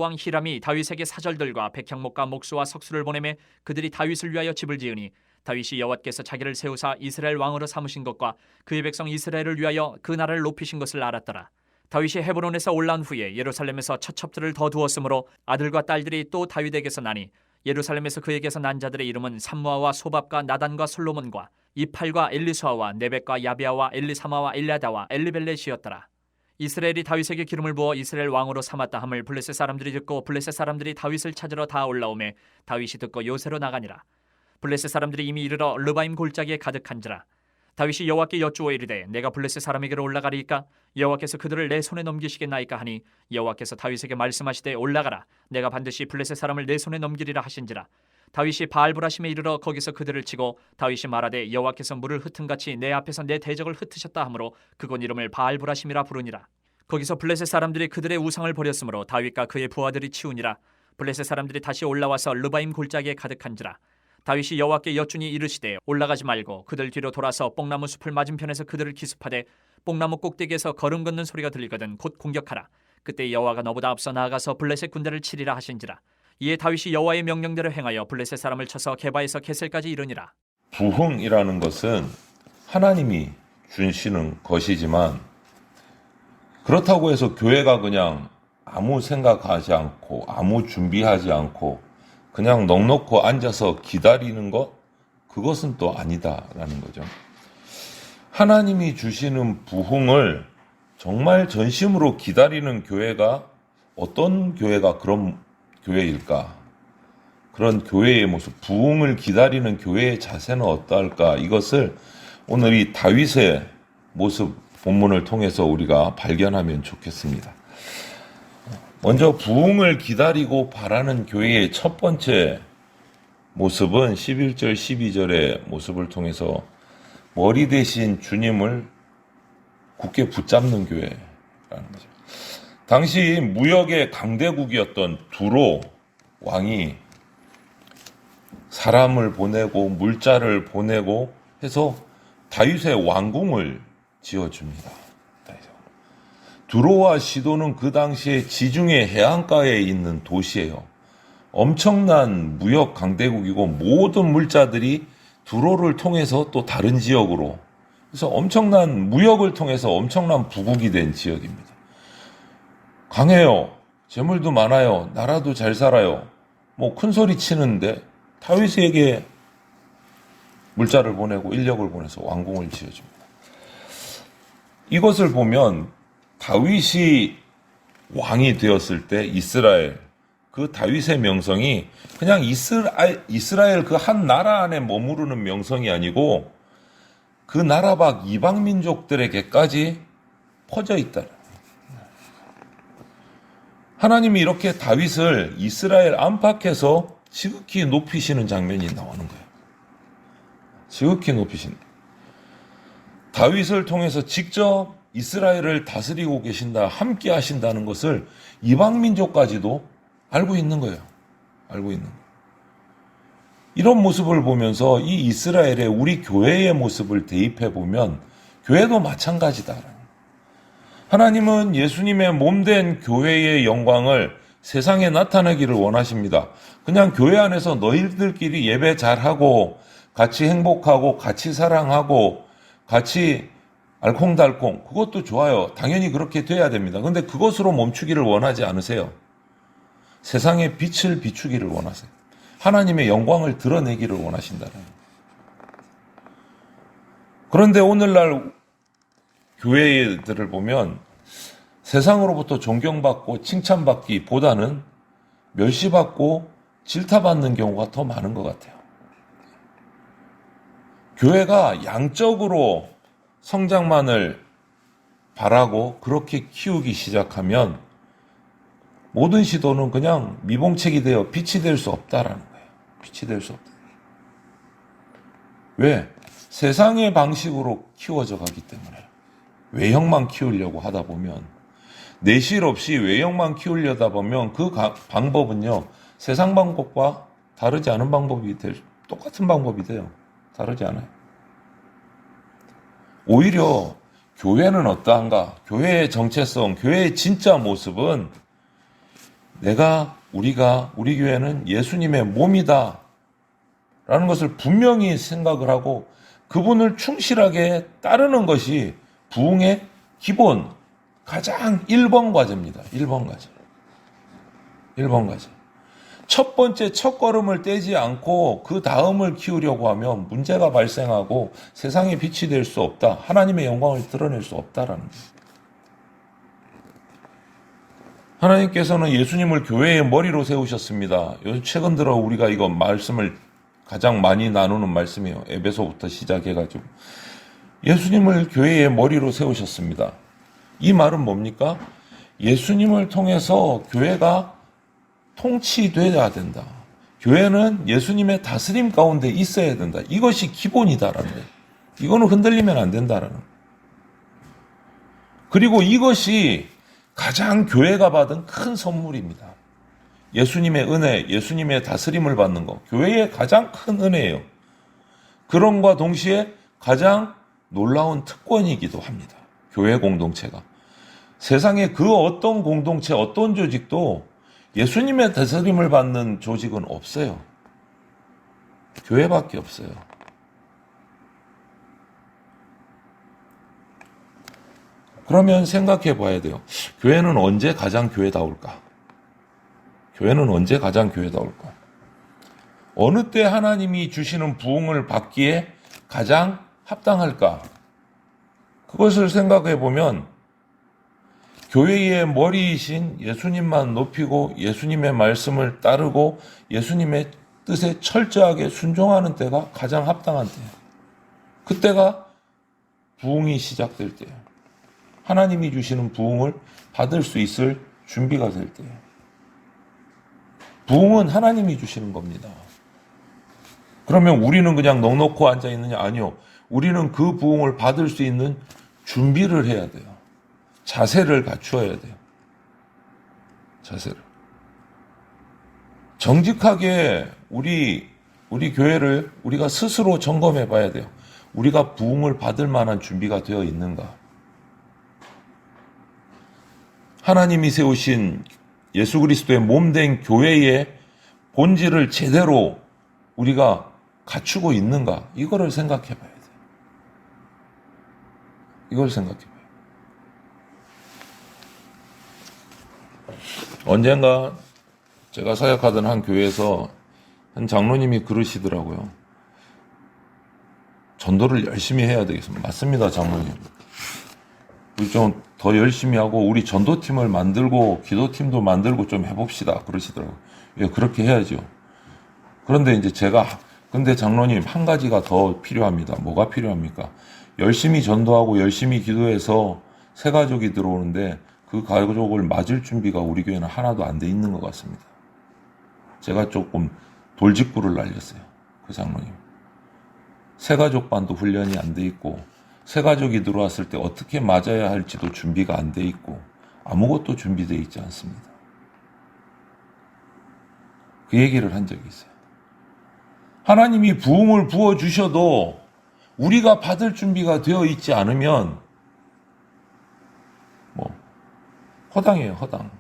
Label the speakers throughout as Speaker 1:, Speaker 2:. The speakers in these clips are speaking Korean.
Speaker 1: 왕 히람이 다윗에게 사절들과 백향목과 목수와 석수를 보내매 그들이 다윗을 위하여 집을 지으니 다윗이 여호와께서 자기를 세우사 이스라엘 왕으로 삼으신 것과 그의 백성 이스라엘을 위하여 그 나라를 높이신 것을 알았더라. 다윗이 헤브론에서 올라온 후에 예루살렘에서 처첩들을 더 두었으므로 아들과 딸들이 또 다윗에게서 나니 예루살렘에서 그에게서 난 자들의 이름은 삼무아와 소밥과 나단과 솔로몬과 이팔과 엘리수아와 네벡과 야비아와 엘리사마와 엘리아다와 엘리벨렛이었더라. 이스라엘이 다윗에게 기름을 부어 이스라엘 왕으로 삼았다 함을 블레셋 사람들이 듣고 블레셋 사람들이 다윗을 찾으러 다 올라오매 다윗이 듣고 요새로 나가니라. 블레셋 사람들이 이미 이르러 르바임 골짜기에 가득한지라. 다윗이 여호와께 여쭈어 이르되 내가 블레셋 사람에게로 올라가리이까 여호와께서 그들을 내 손에 넘기시겠나이까 하니 여호와께서 다윗에게 말씀하시되 올라가라 내가 반드시 블레셋 사람을 내 손에 넘기리라 하신지라. 다윗이 바알브라심에 이르러 거기서 그들을 치고 다윗이 말하되 여호와께서 물을 흩은같이 내 앞에서 내 대적을 흩으셨다 하므로 그곳 이름을 바알브라심이라 부르니라. 거기서 블레셋 사람들이 그들의 우상을 버렸으므로 다윗과 그의 부하들이 치우니라. 블레셋 사람들이 다시 올라와서 르바임 골짜기에 가득한지라. 다윗이 여호와께 여쭈니 이르시되 올라가지 말고 그들 뒤로 돌아서 뽕나무 숲을 맞은편에서 그들을 기습하되 뽕나무 꼭대기에서 걸음 걷는 소리가 들리거든 곧 공격하라. 그때 여호와가 너보다 앞서 나아가서 블레셋 군대를 치리라 하신지라. 이에 다윗이 여호와의 명령대로 행하여 블레셋 사람을 쳐서 게바에서 게셀까지 이르니라.
Speaker 2: 부흥이라는 것은 하나님이 주시는 것이지만 그렇다고 해서 교회가 그냥 아무 생각하지 않고 아무 준비하지 않고 그냥 넋놓고 앉아서 기다리는 것, 그것은 또 아니다라는 거죠. 하나님이 주시는 부흥을 정말 전심으로 기다리는 교회가 어떤 교회가 그런 교회일까? 그런 교회의 모습, 부흥을 기다리는 교회의 자세는 어떠할까? 이것을 오늘 이 다윗의 모습 본문을 통해서 우리가 발견하면 좋겠습니다. 먼저 부흥을 기다리고 바라는 교회의 첫 번째 모습은 11절 12절의 모습을 통해서 머리 대신 주님을 굳게 붙잡는 교회라는 거죠. 당시 무역의 강대국이었던 두로 왕이 사람을 보내고 물자를 보내고 해서 다윗의 왕궁을 지어줍니다. 두로와 시도는 그 당시에 지중해 해안가에 있는 도시예요. 엄청난 무역 강대국이고 모든 물자들이 두로를 통해서 또 다른 지역으로, 그래서 엄청난 무역을 통해서 엄청난 부국이 된 지역입니다. 강해요. 재물도 많아요. 나라도 잘 살아요. 뭐 큰 소리 치는데 다윗에게 물자를 보내고 인력을 보내서 왕궁을 지어줍니다. 이것을 보면 다윗이 왕이 되었을 때 이스라엘, 그 다윗의 명성이 그냥 이스라엘 그 한 나라 안에 머무르는 명성이 아니고 그 나라 밖 이방 민족들에게까지 퍼져 있다. 하나님이 이렇게 다윗을 이스라엘 안팎에서 지극히 높이시는 장면이 나오는 거예요. 지극히 높이신. 다윗을 통해서 직접 이스라엘을 다스리고 계신다, 함께 하신다는 것을 이방 민족까지도 알고 있는 거예요. 알고 있는 거예요. 이런 모습을 보면서 이 이스라엘의 우리 교회의 모습을 대입해 보면 교회도 마찬가지다. 하나님은 예수님의 몸된 교회의 영광을 세상에 나타내기를 원하십니다. 그냥 교회 안에서 너희들끼리 예배 잘하고 같이 행복하고 같이 사랑하고 같이 알콩달콩, 그것도 좋아요. 당연히 그렇게 돼야 됩니다. 그런데 그것으로 멈추기를 원하지 않으세요. 세상의 빛을 비추기를 원하세요. 하나님의 영광을 드러내기를 원하신다는. 그런데 오늘날 교회들을 보면 세상으로부터 존경받고 칭찬받기보다는 멸시받고 질타받는 경우가 더 많은 것 같아요. 교회가 양적으로 성장만을 바라고 그렇게 키우기 시작하면 모든 시도는 그냥 미봉책이 되어 빛이 될 수 없다라는 거예요. 빛이 될 수 없다. 왜? 세상의 방식으로 키워져 가기 때문에. 외형만 키우려고 하다 보면, 내실 없이 외형만 키우려다 보면 그 방법은요, 세상 방법과 다르지 않은 방법이 똑같은 방법이 돼요. 다르지 않아요. 오히려 교회는 어떠한가? 교회의 정체성, 교회의 진짜 모습은 우리 교회는 예수님의 몸이다 라는 것을 분명히 생각을 하고 그분을 충실하게 따르는 것이 부흥의 기본, 가장 1번 과제입니다. 1번 과제. 1번 과제. 첫 번째 첫걸음을 떼지 않고 그 다음을 키우려고 하면 문제가 발생하고 세상에 빛이 될 수 없다. 하나님의 영광을 드러낼 수 없다라는 거예요. 하나님께서는 예수님을 교회의 머리로 세우셨습니다. 요즘 최근 들어 우리가 이거 말씀을 가장 많이 나누는 말씀이에요. 에베소부터 시작해가지고. 예수님을 교회의 머리로 세우셨습니다. 이 말은 뭡니까? 예수님을 통해서 교회가 통치돼야 된다. 교회는 예수님의 다스림 가운데 있어야 된다. 이것이 기본이다라는 거예요. 이거는 흔들리면 안 된다라는 거예요. 그리고 이것이 가장 교회가 받은 큰 선물입니다. 예수님의 은혜, 예수님의 다스림을 받는 것, 교회의 가장 큰 은혜예요. 그럼과 동시에 가장 놀라운 특권이기도 합니다. 교회 공동체가. 세상에 그 어떤 공동체, 어떤 조직도 예수님의 다스림을 받는 조직은 없어요. 교회밖에 없어요. 그러면 생각해 봐야 돼요. 교회는 언제 가장 교회다울까? 교회는 언제 가장 교회다울까? 어느 때 하나님이 주시는 부흥을 받기에 가장 합당할까? 그것을 생각해 보면 교회의 머리이신 예수님만 높이고 예수님의 말씀을 따르고 예수님의 뜻에 철저하게 순종하는 때가 가장 합당한 때예요. 그때가 부흥이 시작될 때예요. 하나님이 주시는 부흥을 받을 수 있을 준비가 될 때예요. 부흥은 하나님이 주시는 겁니다. 그러면 우리는 그냥 넉넉히 앉아 있느냐? 아니요. 우리는 그 부흥을 받을 수 있는 준비를 해야 돼요. 자세를 갖추어야 돼요. 자세를. 정직하게 우리 교회를 우리가 스스로 점검해 봐야 돼요. 우리가 부흥을 받을 만한 준비가 되어 있는가? 하나님이 세우신 예수 그리스도의 몸된 교회의 본질을 제대로 우리가 갖추고 있는가? 이거를 생각해 봐야 돼요. 이걸 생각해 봐요. 언젠가 제가 사역하던 한 교회에서 한 장로님이 그러시더라고요. 전도를 열심히 해야 되겠습니다. 맞습니다, 장로님. 우리 좀 더 열심히 하고 우리 전도팀을 만들고 기도팀도 만들고 좀 해봅시다. 그러시더라고요. 예, 그렇게 해야죠. 그런데 이제 근데 장로님 한 가지가 더 필요합니다. 뭐가 필요합니까? 열심히 전도하고 열심히 기도해서 새 가족이 들어오는데 그 가족을 맞을 준비가 우리 교회는 하나도 안 돼 있는 것 같습니다. 제가 조금 돌직구를 날렸어요. 그 장로님. 새 가족반도 훈련이 안 돼 있고 새 가족이 들어왔을 때 어떻게 맞아야 할지도 준비가 안 돼 있고 아무것도 준비되어 있지 않습니다. 그 얘기를 한 적이 있어요. 하나님이 부흥을 부어주셔도 우리가 받을 준비가 되어 있지 않으면 허당이에요. 허당.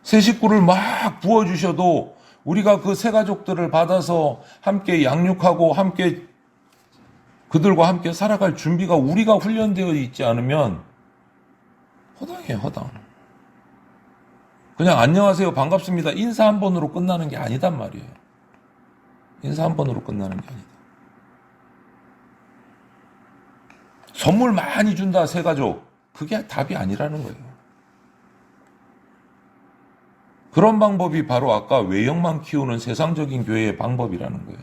Speaker 2: 새 식구를 막 부어주셔도 우리가 그 새 가족들을 받아서 함께 양육하고 함께 그들과 함께 살아갈 준비가 우리가 훈련되어 있지 않으면 허당이에요. 허당. 그냥 안녕하세요 반갑습니다 인사 한 번으로 끝나는 게 아니단 말이에요. 인사 한 번으로 끝나는 게 아니다. 선물 많이 준다 새 가족. 그게 답이 아니라는 거예요. 그런 방법이 바로 아까 외형만 키우는 세상적인 교회의 방법이라는 거예요.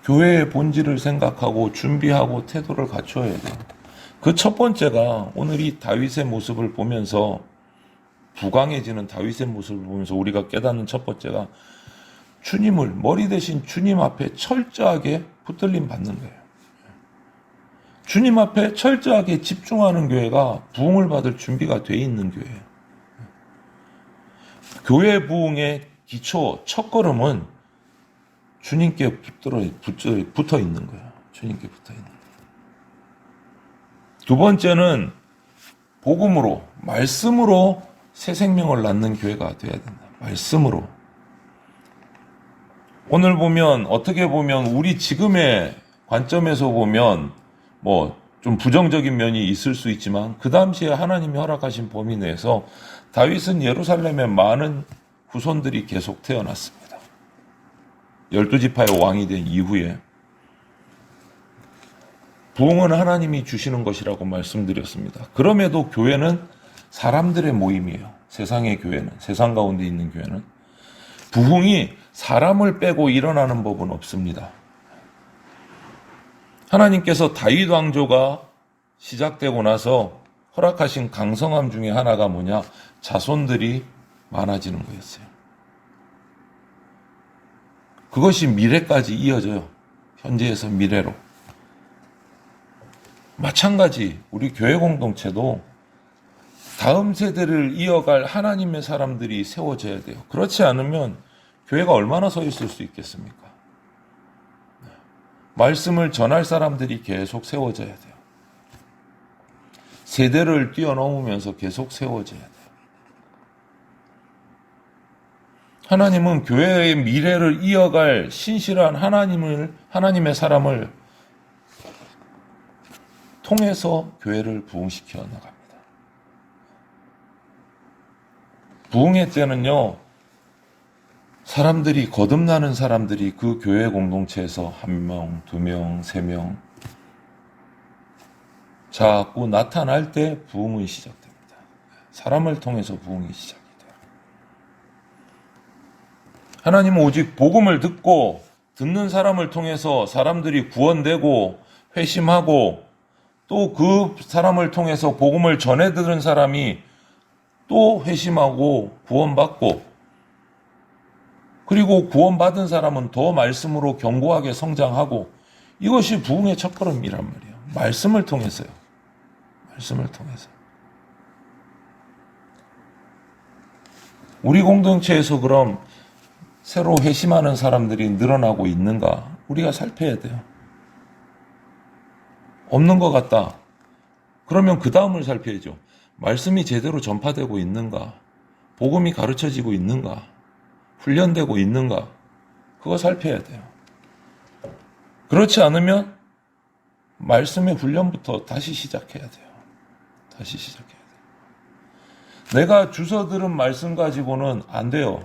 Speaker 2: 교회의 본질을 생각하고 준비하고 태도를 갖춰야 돼요. 그 첫 번째가 오늘 이 다윗의 모습을 보면서 부강해지는 다윗의 모습을 보면서 우리가 깨닫는 첫 번째가 주님을 머리 대신 주님 앞에 철저하게 붙들림 받는 거예요. 주님 앞에 철저하게 집중하는 교회가 부흥을 받을 준비가 돼 있는 교회예요. 교회 부흥의 기초 첫걸음은 주님께 붙어 있는 거예요. 주님께 붙어 있는 거예요. 두 번째는 복음으로, 말씀으로 새 생명을 낳는 교회가 되어야 된다. 말씀으로. 오늘 보면, 어떻게 보면 우리 지금의 관점에서 보면 좀 부정적인 면이 있을 수 있지만 그 당시에 하나님이 허락하신 범위 내에서 다윗은 예루살렘에 많은 후손들이 계속 태어났습니다. 12지파의 왕이 된 이후에 부흥은 하나님이 주시는 것이라고 말씀드렸습니다. 그럼에도 교회는 사람들의 모임이에요. 세상의 교회는, 세상 가운데 있는 교회는. 부흥이 사람을 빼고 일어나는 법은 없습니다. 하나님께서 다윗 왕조가 시작되고 나서 허락하신 강성함 중에 하나가 뭐냐? 자손들이 많아지는 거였어요. 그것이 미래까지 이어져요. 현재에서 미래로. 마찬가지 우리 교회 공동체도 다음 세대를 이어갈 하나님의 사람들이 세워져야 돼요. 그렇지 않으면 교회가 얼마나 서 있을 수 있겠습니까? 말씀을 전할 사람들이 계속 세워져야 돼요. 세대를 뛰어넘으면서 계속 세워져야 돼요. 하나님은 교회의 미래를 이어갈 신실한 하나님의 사람을 통해서 교회를 부흥시켜 나갑니다. 부흥의 때는요, 사람들이, 거듭나는 사람들이 그 교회 공동체에서 1명, 2명, 3명 자꾸 나타날 때 부흥이 시작됩니다. 사람을 통해서 부흥이 시작이 돼요. 하나님은 오직 복음을 듣고 듣는 사람을 통해서 사람들이 구원되고 회심하고 또 그 사람을 통해서 복음을 전해 들은 사람이 또 회심하고 구원받고 그리고 구원받은 사람은 더 말씀으로 견고하게 성장하고 이것이 부흥의 첫걸음이란 말이에요. 말씀을 통해서요. 말씀을 통해서. 우리 공동체에서 그럼 새로 회심하는 사람들이 늘어나고 있는가? 우리가 살펴야 돼요. 없는 것 같다. 그러면 그 다음을 살펴야죠. 말씀이 제대로 전파되고 있는가? 복음이 가르쳐지고 있는가? 훈련되고 있는가? 그거 살펴야 돼요. 그렇지 않으면 말씀의 훈련부터 다시 시작해야 돼요. 다시 시작해야 돼요. 내가 주워 들은 말씀 가지고는 안 돼요.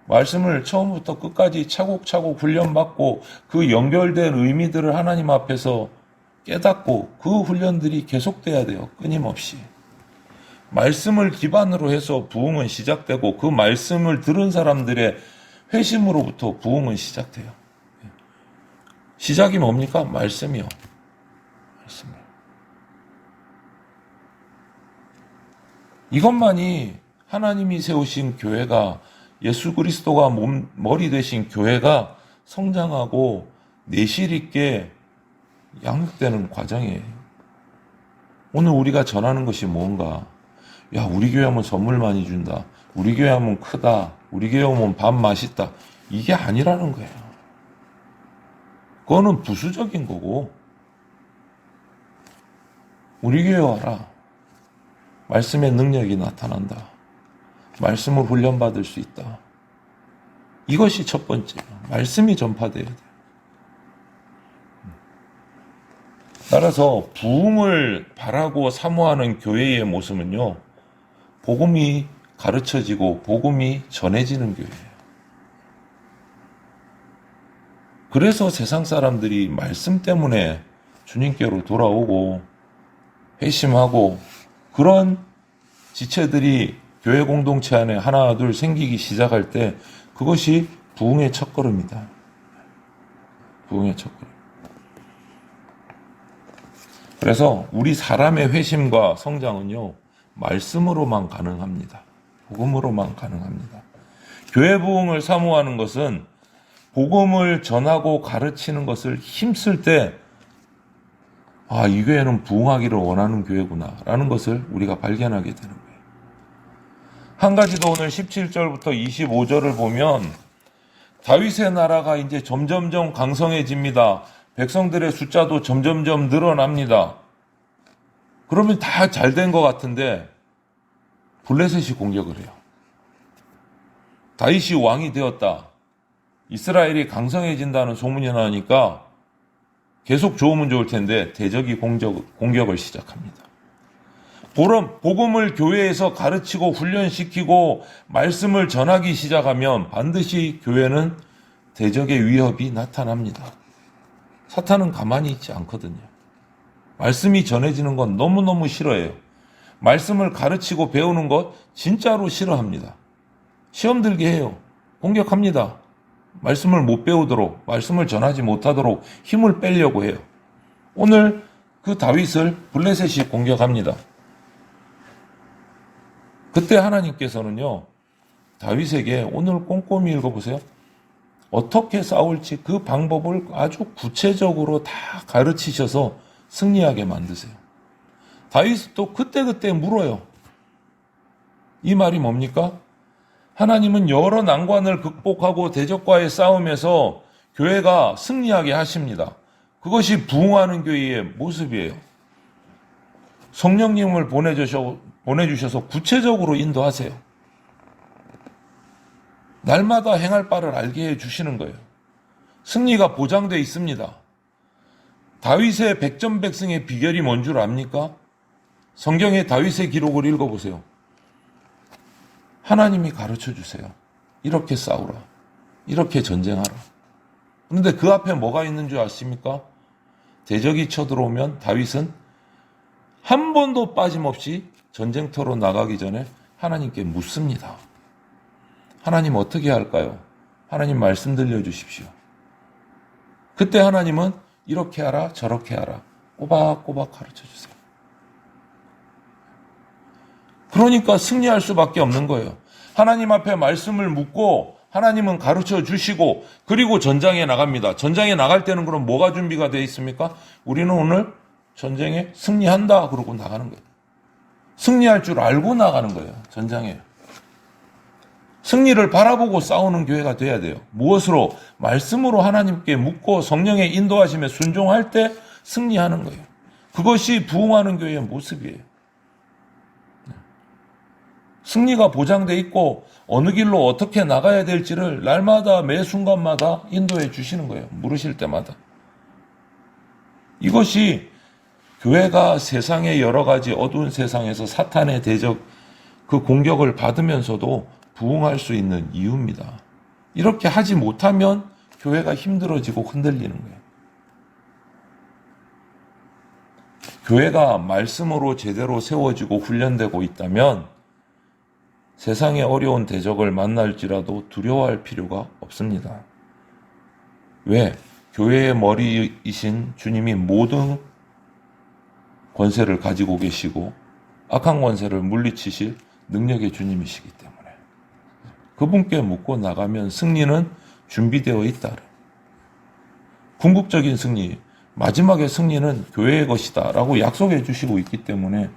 Speaker 2: 말씀을 처음부터 끝까지 차곡차곡 훈련받고 그 연결된 의미들을 하나님 앞에서 깨닫고 그 훈련들이 계속돼야 돼요. 끊임없이. 말씀을 기반으로 해서 부흥은 시작되고 그 말씀을 들은 사람들의 회심으로부터 부흥은 시작돼요. 시작이 뭡니까? 말씀이요. 말씀이요. 이것만이 하나님이 세우신 교회가 예수 그리스도가 머리 되신 교회가 성장하고 내실 있게 양육되는 과정이에요. 오늘 우리가 전하는 것이 뭔가? 야, 우리 교회 하면 선물 많이 준다. 우리 교회 하면 크다. 우리 교회 하면 밥 맛있다. 이게 아니라는 거예요. 그거는 부수적인 거고 우리 교회 와라. 말씀의 능력이 나타난다. 말씀을 훈련받을 수 있다. 이것이 첫 번째예요. 말씀이 전파돼야 돼요. 따라서 부흥을 바라고 사모하는 교회의 모습은요, 복음이 가르쳐지고 복음이 전해지는 교회예요. 그래서 세상 사람들이 말씀 때문에 주님께로 돌아오고 회심하고 그런 지체들이 교회 공동체 안에 하나 둘 생기기 시작할 때 그것이 부흥의 첫걸음이다. 부흥의 첫걸음. 그래서 우리 사람의 회심과 성장은요, 말씀으로만 가능합니다. 복음으로만 가능합니다. 교회 부흥을 사모하는 것은 복음을 전하고 가르치는 것을 힘쓸 때, 아, 이 교회는 부흥하기를 원하는 교회구나 라는 것을 우리가 발견하게 되는 거예요. 한 가지 더 오늘 17절부터 25절을 보면 다윗의 나라가 이제 점점점 강성해집니다. 백성들의 숫자도 점점점 늘어납니다. 그러면 다 잘 된 것 같은데 블레셋이 공격을 해요. 다윗이 왕이 되었다. 이스라엘이 강성해진다는 소문이 나니까 계속 좋으면 좋을 텐데 대적이 공격을 시작합니다. 복음을 교회에서 가르치고 훈련시키고 말씀을 전하기 시작하면 반드시 교회는 대적의 위협이 나타납니다. 사탄은 가만히 있지 않거든요. 말씀이 전해지는 건 너무너무 싫어해요. 말씀을 가르치고 배우는 것 진짜로 싫어합니다. 시험 들게 해요. 공격합니다. 말씀을 못 배우도록, 말씀을 전하지 못하도록 힘을 빼려고 해요. 오늘 그 다윗을 블레셋이 공격합니다. 그때 하나님께서는요, 다윗에게 오늘 꼼꼼히 읽어보세요. 어떻게 싸울지 그 방법을 아주 구체적으로 다 가르치셔서 승리하게 만드세요. 다윗도 그때그때 물어요. 이 말이 뭡니까? 하나님은 여러 난관을 극복하고 대적과의 싸움에서 교회가 승리하게 하십니다. 그것이 부흥하는 교회의 모습이에요. 성령님을 보내주셔서 구체적으로 인도하세요. 날마다 행할 바를 알게 해주시는 거예요. 승리가 보장되어 있습니다. 다윗의 백전백승의 비결이 뭔 줄 압니까? 성경의 다윗의 기록을 읽어보세요. 하나님이 가르쳐 주세요. 이렇게 싸우라. 이렇게 전쟁하라. 그런데 그 앞에 뭐가 있는 줄 아십니까? 대적이 쳐들어오면 다윗은 한 번도 빠짐없이 전쟁터로 나가기 전에 하나님께 묻습니다. 하나님 어떻게 할까요? 하나님 말씀 들려주십시오. 그때 하나님은 이렇게 하라 저렇게 하라 꼬박꼬박 가르쳐주세요. 그러니까 승리할 수밖에 없는 거예요. 하나님 앞에 말씀을 묻고 하나님은 가르쳐 주시고 그리고 전장에 나갑니다. 전장에 나갈 때는 그럼 뭐가 준비가 되어 있습니까? 우리는 오늘 전쟁에 승리한다 그러고 나가는 거예요. 승리할 줄 알고 나가는 거예요. 전장에. 승리를 바라보고 싸우는 교회가 돼야 돼요. 무엇으로? 말씀으로 하나님께 묻고 성령의 인도하심에 순종할 때 승리하는 거예요. 그것이 부흥하는 교회의 모습이에요. 승리가 보장돼 있고 어느 길로 어떻게 나가야 될지를 날마다 매 순간마다 인도해 주시는 거예요. 물으실 때마다. 이것이 교회가 세상의 여러 가지 어두운 세상에서 사탄의 대적 그 공격을 받으면서도 부흥할 수 있는 이유입니다. 이렇게 하지 못하면 교회가 힘들어지고 흔들리는 거예요. 교회가 말씀으로 제대로 세워지고 훈련되고 있다면 세상의 어려운 대적을 만날지라도 두려워할 필요가 없습니다. 왜? 교회의 머리이신 주님이 모든 권세를 가지고 계시고 악한 권세를 물리치실 능력의 주님이시기 때문에 그분께 묻고 나가면 승리는 준비되어 있다. 궁극적인 승리, 마지막의 승리는 교회의 것이다 라고 약속해 주시고 있기 때문에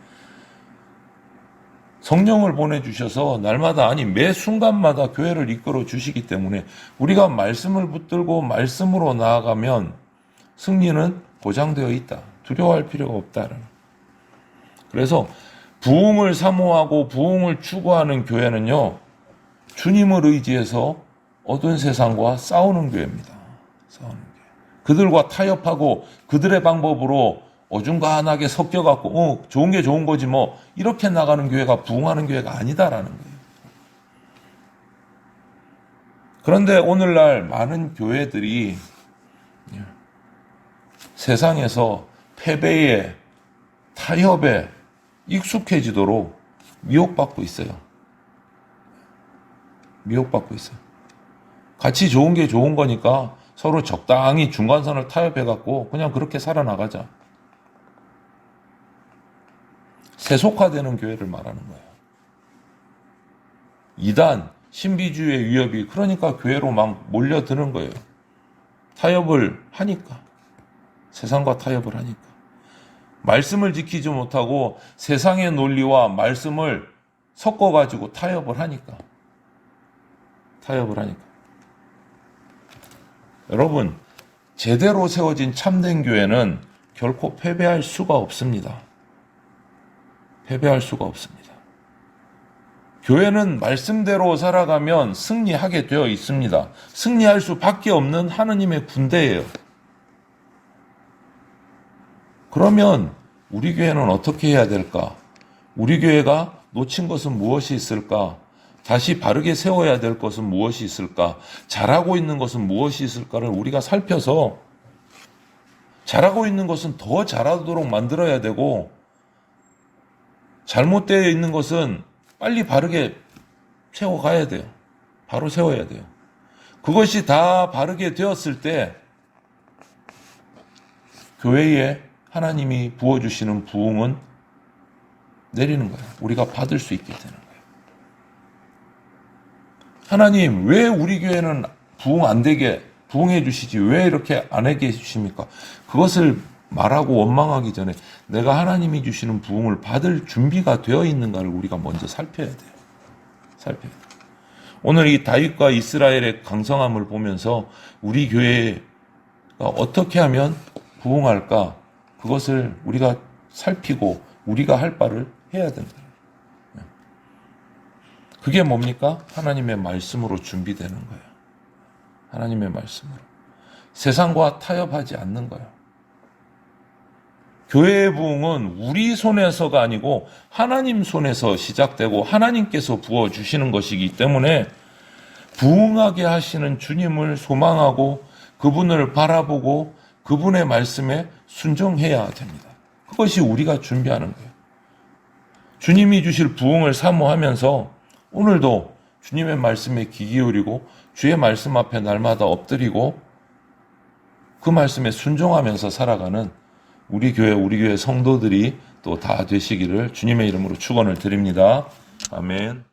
Speaker 2: 성령을 보내주셔서 날마다 아니 매 순간마다 교회를 이끌어 주시기 때문에 우리가 말씀을 붙들고 말씀으로 나아가면 승리는 보장되어 있다. 두려워할 필요가 없다. 그래서 부흥을 사모하고 부흥을 추구하는 교회는요. 주님을 의지해서 어두운 세상과 싸우는 교회입니다. 싸우는 교회. 그들과 타협하고 그들의 방법으로 어중간하게 섞여갖고 좋은 게 좋은 거지 뭐 이렇게 나가는 교회가 부흥하는 교회가 아니다라는 거예요. 그런데 오늘날 많은 교회들이 세상에서 패배에 타협에 익숙해지도록 미혹받고 있어요. 미혹받고 있어요. 같이 좋은 게 좋은 거니까 서로 적당히 중간선을 타협해갖고 그냥 그렇게 살아나가자. 세속화되는 교회를 말하는 거예요. 이단, 신비주의의 위협이 그러니까 교회로 막 몰려드는 거예요. 타협을 하니까. 세상과 타협을 하니까. 말씀을 지키지 못하고 세상의 논리와 말씀을 섞어가지고 타협을 하니까. 여러분, 제대로 세워진 참된 교회는 결코 패배할 수가 없습니다. 패배할 수가 없습니다. 교회는 말씀대로 살아가면 승리하게 되어 있습니다. 승리할 수밖에 없는 하느님의 군대예요. 그러면 우리 교회는 어떻게 해야 될까? 우리 교회가 놓친 것은 무엇이 있을까? 다시 바르게 세워야 될 것은 무엇이 있을까? 잘하고 있는 것은 무엇이 있을까를 우리가 살펴서 잘하고 있는 것은 더 잘하도록 만들어야 되고, 잘못되어 있는 것은 빨리 바르게 세워가야 돼요. 바로 세워야 돼요. 그것이 다 바르게 되었을 때 교회에 하나님이 부어주시는 부흥은 내리는 거예요. 우리가 받을 수 있게 되는 거예요. 하나님, 왜 우리 교회는 부흥 안 되게 부흥해 주시지? 왜 이렇게 안 하게 해주십니까? 그것을 말하고 원망하기 전에 내가 하나님이 주시는 부흥을 받을 준비가 되어 있는가를 우리가 먼저 살펴야 돼요. 살펴야 돼요. 오늘 이 다윗과 이스라엘의 강성함을 보면서 우리 교회가 어떻게 하면 부흥할까? 그것을 우리가 살피고 우리가 할 바를 해야 된다. 그게 뭡니까? 하나님의 말씀으로 준비되는 거예요. 하나님의 말씀으로. 세상과 타협하지 않는 거예요. 교회의 부흥은 우리 손에서가 아니고 하나님 손에서 시작되고 하나님께서 부어주시는 것이기 때문에 부흥하게 하시는 주님을 소망하고 그분을 바라보고 그분의 말씀에 순종해야 됩니다. 그것이 우리가 준비하는 거예요. 주님이 주실 부흥을 사모하면서 오늘도 주님의 말씀에 귀 기울이고 주의 말씀 앞에 날마다 엎드리고 그 말씀에 순종하면서 살아가는 우리 교회 성도들이 또 다 되시기를 주님의 이름으로 축원을 드립니다. 아멘.